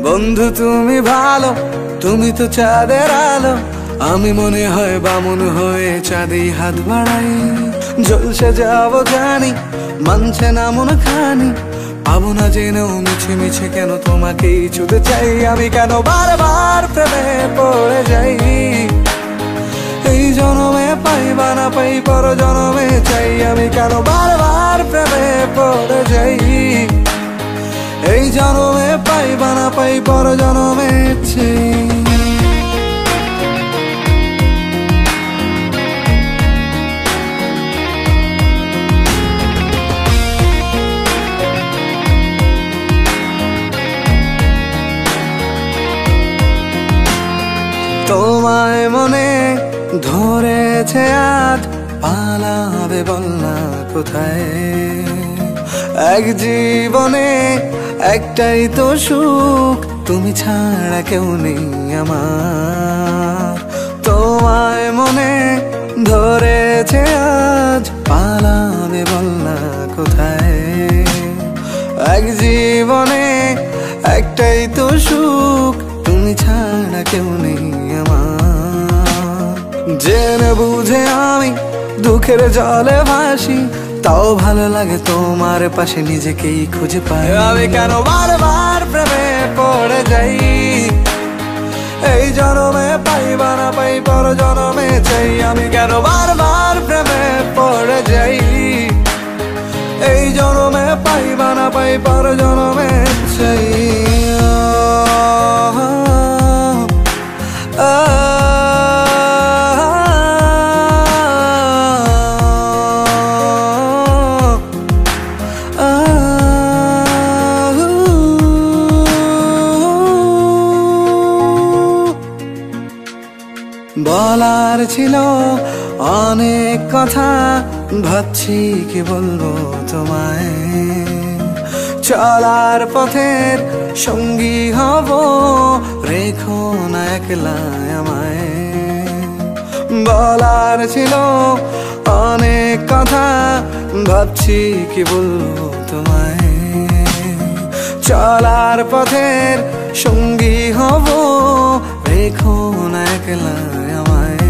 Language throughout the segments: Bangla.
বন্ধু তুমি ভালো, তুমি তো চাঁদের আলো। আমি মনে হয় বামুন হয়ে চাঁদে হাত বাড়াই। জলসে যাবো জানি, মানছে না মন খানি। পাবো না জেনেও মিছে মিছে কেন তোমাকেই ছুতে চাই। আমি কেন বারবার প্রেমে পড়ে যাই। এই জনমে পাই বা না পাই, পর জনমে চাই। আমি কেন বারবার প্রেমে পড়ে যাই। এই জনমে পাই বা না পাই, পর জনমে চাই। তোমায় মনে ধরেছে আজ, পালাবে বল না কোথায়। এক জীবনে একটাই তো সুখ, তুমি ছাড়া কেউ নেই আমার। তোমায় মনে ধরেছে আজ, পালাবে বল না কোথায়। এক জীবনে একটাই তো সুখ, তুমি ছাড়া কেউ নেই আমার। জেনে বুঝে আমি দুঃখের জলে ভাসি, তাও ভালো লাগে তোমার পাশে নিজেকেই খুঁজে পাই। আমি কেন বারবার প্রেমে পড়ে যাই। এই জনমে পাই বা না পাই, পর জনমে চাই। আমি কেন বারবার প্রেমে পড়ে যাই। এই জনমে পাই বা না পাই, পর জনমে চাই। বলার ছিল অনেক কথা, ভাবছি কি বলবো তোমায়। চলার পথের সঙ্গী হব, রেখো না একলা আমায়। বলার ছিল অনেক কথা, ভাবছি কি বলবো তোমায়। চলার পথের সঙ্গী হব, রেখো না একলা আমায়।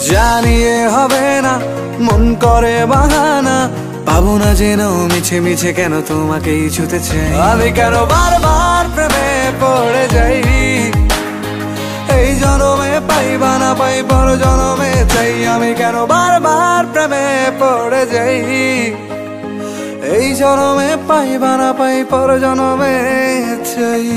জানিয়ে হবে না, মন করে বাহানা। পাবো না জেনেও মিছে মিছে কেন তোমাকেই ছুতে চাই। আমি কেন বারবার প্রেমে পড়ে যাই। এই জনমে পাই বা না পাই, পর জনমে চাই। আমি কেন বারবার প্রেমে পড়ে যাই। এই জনমে পাই বা না পাই, পর জনমে চাই।